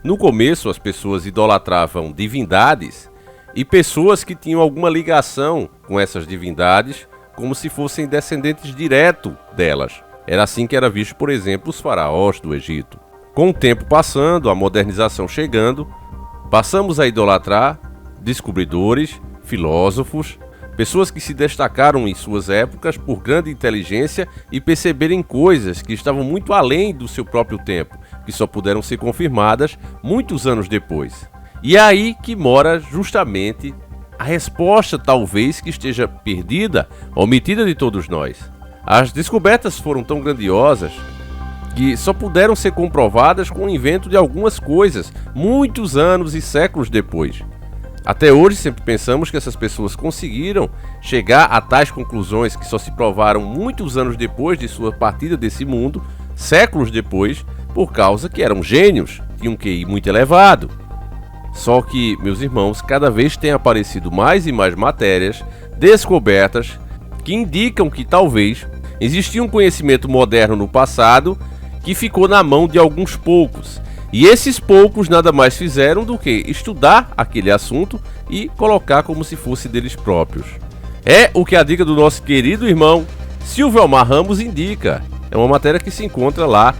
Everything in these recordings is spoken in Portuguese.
No começo, as pessoas idolatravam divindades e pessoas que tinham alguma ligação com essas divindades, como se fossem descendentes direto delas. Era assim que era visto, por exemplo, os faraós do Egito. Com o tempo passando, a modernização chegando, passamos a idolatrar descobridores, filósofos, pessoas que se destacaram em suas épocas por grande inteligência e perceberem coisas que estavam muito além do seu próprio tempo, que só puderam ser confirmadas muitos anos depois. E é aí que mora justamente a resposta, talvez, que esteja perdida, omitida de todos nós. As descobertas foram tão grandiosas que só puderam ser comprovadas com o invento de algumas coisas, muitos anos e séculos depois. Até hoje sempre pensamos que essas pessoas conseguiram chegar a tais conclusões que só se provaram muitos anos depois de sua partida desse mundo, séculos depois, por causa que eram gênios, tinham um QI muito elevado. Só que, meus irmãos, cada vez tem aparecido mais e mais matérias, descobertas, que indicam que talvez existia um conhecimento moderno no passado que ficou na mão de alguns poucos. E esses poucos nada mais fizeram do que estudar aquele assunto e colocar como se fosse deles próprios. É o que a dica do nosso querido irmão Silvelmar Ramos indica. É uma matéria que se encontra lá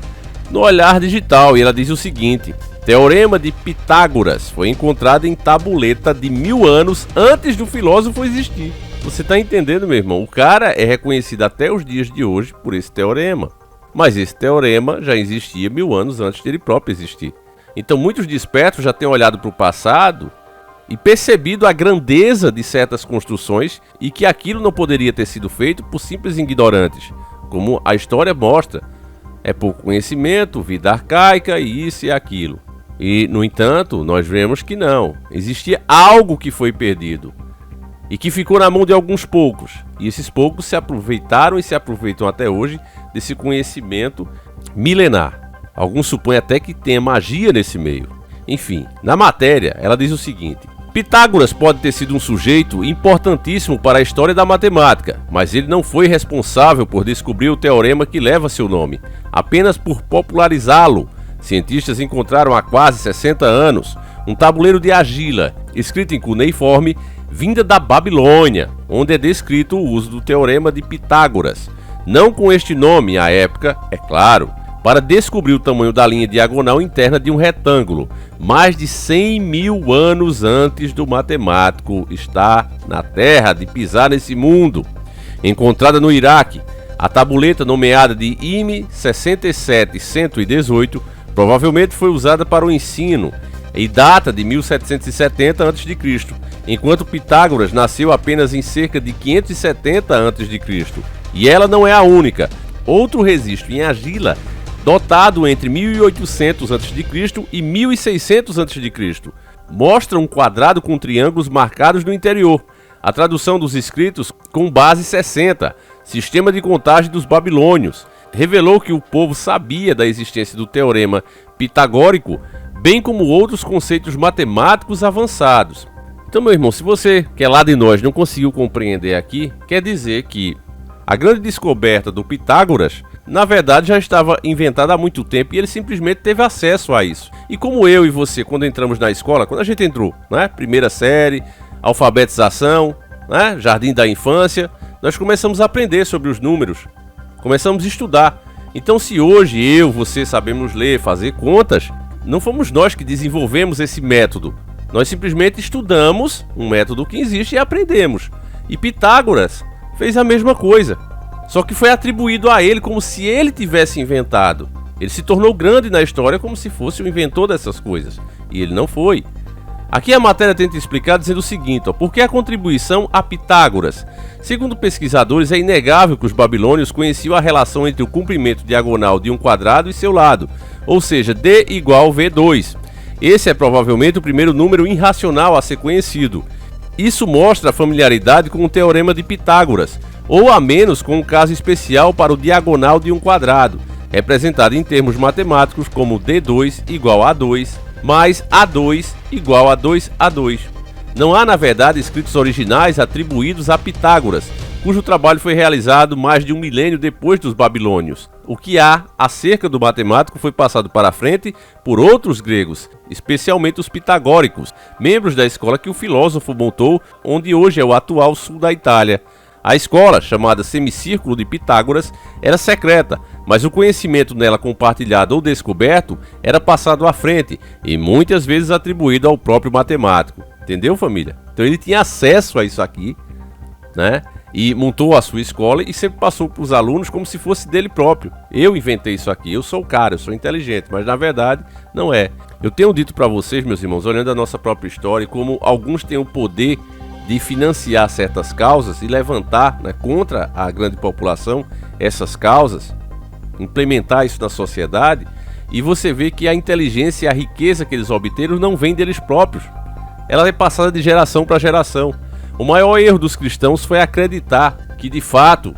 no Olhar Digital e ela diz o seguinte: Teorema de Pitágoras foi encontrado em tabuleta de 1000 anos antes do filósofo existir. Você está entendendo, meu irmão? O cara é reconhecido até os dias de hoje por esse teorema. Mas esse teorema já existia 1000 anos antes dele próprio existir. Então muitos despertos já têm olhado para o passado e percebido a grandeza de certas construções e que aquilo não poderia ter sido feito por simples ignorantes, como a história mostra. É pouco conhecimento, vida arcaica e isso e aquilo. E, no entanto, nós vemos que não. Existia algo que foi perdido e que ficou na mão de alguns poucos. E esses poucos se aproveitaram e se aproveitam até hoje desse conhecimento milenar. Alguns supõem até que tenha magia nesse meio. Enfim, na matéria, ela diz o seguinte: Pitágoras pode ter sido um sujeito importantíssimo para a história da matemática, mas ele não foi responsável por descobrir o teorema que leva seu nome, apenas por popularizá-lo. Cientistas encontraram há quase 60 anos um tabuleiro de argila, escrito em cuneiforme, vinda da Babilônia, onde é descrito o uso do teorema de Pitágoras. Não com este nome à época, é claro, para descobrir o tamanho da linha diagonal interna de um retângulo, mais de 100.000 anos antes do matemático estar na terra de pisar nesse mundo. Encontrada no Iraque, a tabuleta nomeada de IME 67118 provavelmente foi usada para o ensino e data de 1770 a.C., enquanto Pitágoras nasceu apenas em cerca de 570 a.C. E ela não é a única. Outro registro em argila, dotado entre 1800 a.C. e 1600 a.C., mostra um quadrado com triângulos marcados no interior. A tradução dos escritos com base 60, sistema de contagem dos babilônios, revelou que o povo sabia da existência do teorema pitagórico, bem como outros conceitos matemáticos avançados. Então, meu irmão, se você, que é lá de nós, não conseguiu compreender aqui, quer dizer que a grande descoberta do Pitágoras, na verdade, já estava inventada há muito tempo e ele simplesmente teve acesso a isso. E como eu e você, quando entramos na escola, quando a gente entrou, né, primeira série, alfabetização, né, jardim da infância, nós começamos a aprender sobre os números, começamos a estudar. Então, se hoje eu, você sabemos ler, fazer contas, não fomos nós que desenvolvemos esse método. Nós simplesmente estudamos um método que existe e aprendemos. E Pitágoras fez a mesma coisa, só que foi atribuído a ele como se ele tivesse inventado. Ele se tornou grande na história como se fosse o inventor dessas coisas, e ele não foi. Aqui a matéria tenta explicar dizendo o seguinte: por que a contribuição a Pitágoras? Segundo pesquisadores, é inegável que os babilônios conheciam a relação entre o comprimento diagonal de um quadrado e seu lado, ou seja, D igual V2. Esse é provavelmente o primeiro número irracional a ser conhecido. Isso mostra a familiaridade com o teorema de Pitágoras, ou a menos com um caso especial para o diagonal de um quadrado, representado em termos matemáticos como D2 igual a 2, mais A2 igual a 2A2. Não há, na verdade, escritos originais atribuídos a Pitágoras, cujo trabalho foi realizado mais de um milênio depois dos babilônios. O que há acerca do matemático foi passado para frente por outros gregos, especialmente os pitagóricos, membros da escola que o filósofo montou, onde hoje é o atual sul da Itália. A escola, chamada Semicírculo de Pitágoras, era secreta, mas o conhecimento nela compartilhado ou descoberto era passado à frente e muitas vezes atribuído ao próprio matemático. Entendeu, família? Então ele tinha acesso a isso aqui, né? E montou a sua escola e sempre passou para os alunos como se fosse dele próprio. Eu inventei isso aqui, eu sou o cara, eu sou inteligente, mas na verdade não é. Eu tenho dito para vocês, meus irmãos, olhando a nossa própria história, como alguns têm o poder de financiar certas causas e levantar, né, contra a grande população essas causas, implementar isso na sociedade, e você vê que a inteligência e a riqueza que eles obteram não vem deles próprios. Ela é passada de geração para geração. O maior erro dos cristãos foi acreditar que, de fato,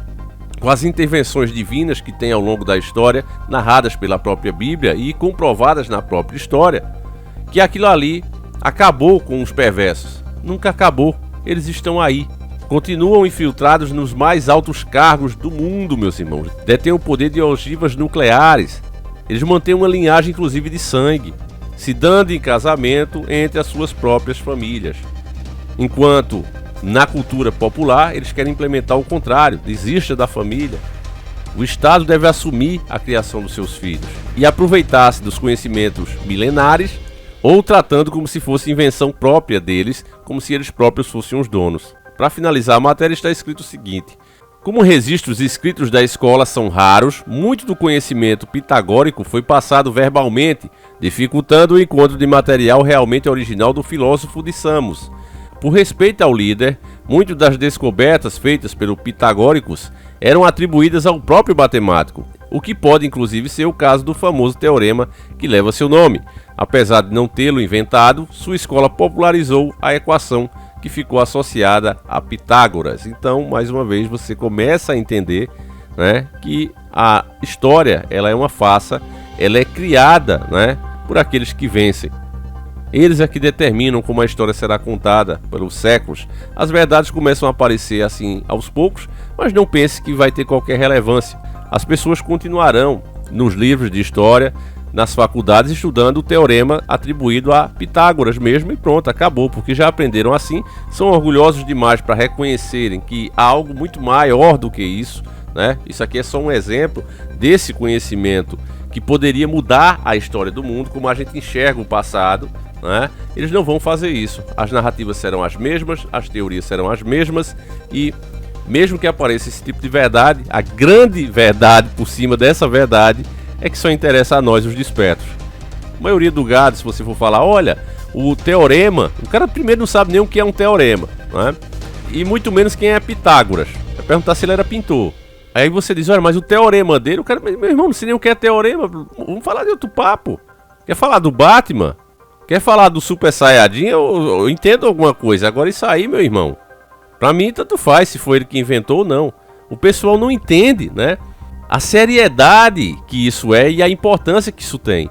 com as intervenções divinas que tem ao longo da história, narradas pela própria Bíblia e comprovadas na própria história, que aquilo ali acabou com os perversos. Nunca acabou. Eles estão aí. Continuam infiltrados nos mais altos cargos do mundo, meus irmãos. Detêm o poder de ogivas nucleares. Eles mantêm uma linhagem, inclusive, de sangue, se dando em casamento entre as suas próprias famílias. Enquanto, na cultura popular, eles querem implementar o contrário, desista da família. O Estado deve assumir a criação dos seus filhos e aproveitar-se dos conhecimentos milenares, ou tratando como se fosse invenção própria deles, como se eles próprios fossem os donos. Para finalizar a matéria está escrito o seguinte: como registros escritos da escola são raros, muito do conhecimento pitagórico foi passado verbalmente, dificultando o encontro de material realmente original do filósofo de Samos. Por respeito ao líder, muitas das descobertas feitas pelos pitagóricos eram atribuídas ao próprio matemático, o que pode inclusive ser o caso do famoso teorema que leva seu nome. Apesar de não tê-lo inventado, sua escola popularizou a equação que ficou associada a Pitágoras. Então, mais uma vez, você começa a entender, né, que a história ela é uma farsa, ela é criada, né, por aqueles que vencem. Eles é que determinam como a história será contada pelos séculos. As verdades começam a aparecer assim aos poucos, mas não pense que vai ter qualquer relevância. As pessoas continuarão nos livros de história, nas faculdades, estudando o teorema atribuído a Pitágoras mesmo, e pronto, acabou, porque já aprenderam assim, são orgulhosos demais para reconhecerem que há algo muito maior do que isso, né? Isso aqui é só um exemplo desse conhecimento que poderia mudar a história do mundo, como a gente enxerga o passado, né? Eles não vão fazer isso. As narrativas serão as mesmas, as teorias serão as mesmas, e mesmo que apareça esse tipo de verdade, a grande verdade por cima dessa verdade é que só interessa a nós, os despertos. A maioria do gado, se você for falar, olha, o teorema, o cara primeiro não sabe nem o que é um teorema, né? E muito menos quem é Pitágoras. Vai perguntar se ele era pintor. Aí você diz, olha, mas o teorema dele, o cara, meu irmão, não sei nem o que é teorema, vamos falar de outro papo. Quer falar do Batman? Quer falar do Super Saiyajin? Eu entendo alguma coisa. Agora isso aí, meu irmão, pra mim tanto faz se foi ele que inventou ou não. O pessoal não entende, né, a seriedade que isso é e a importância que isso tem.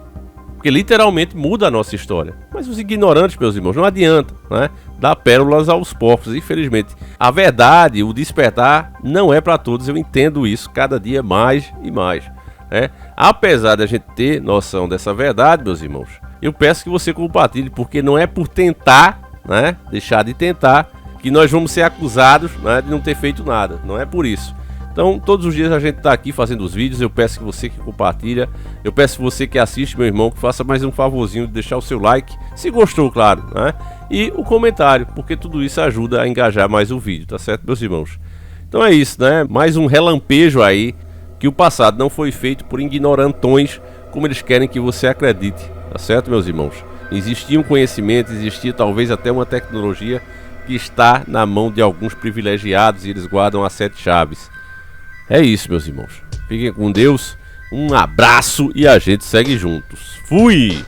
Porque literalmente muda a nossa história. Mas os ignorantes, meus irmãos, não adianta, né, dar pérolas aos porcos. Infelizmente, a verdade, o despertar, não é para todos. Eu entendo isso cada dia mais e mais, né? Apesar de a gente ter noção dessa verdade, meus irmãos, eu peço que você compartilhe, porque não é por tentar, né, deixar de tentar, que nós vamos ser acusados, né, de não ter feito nada. Não é por isso. Então, todos os dias a gente está aqui fazendo os vídeos. Eu peço que você que compartilha, eu peço que você que assiste, meu irmão, que faça mais um favorzinho de deixar o seu like, se gostou, claro, né? E o comentário, porque tudo isso ajuda a engajar mais o vídeo, tá certo, meus irmãos? Então é isso, né? Mais um relampejo aí, que o passado não foi feito por ignorantões, como eles querem que você acredite, tá certo, meus irmãos? Existia um conhecimento, existia talvez até uma tecnologia que está na mão de alguns privilegiados e eles guardam as 7 chaves. É isso, meus irmãos. Fiquem com Deus, um abraço e a gente segue juntos. Fui!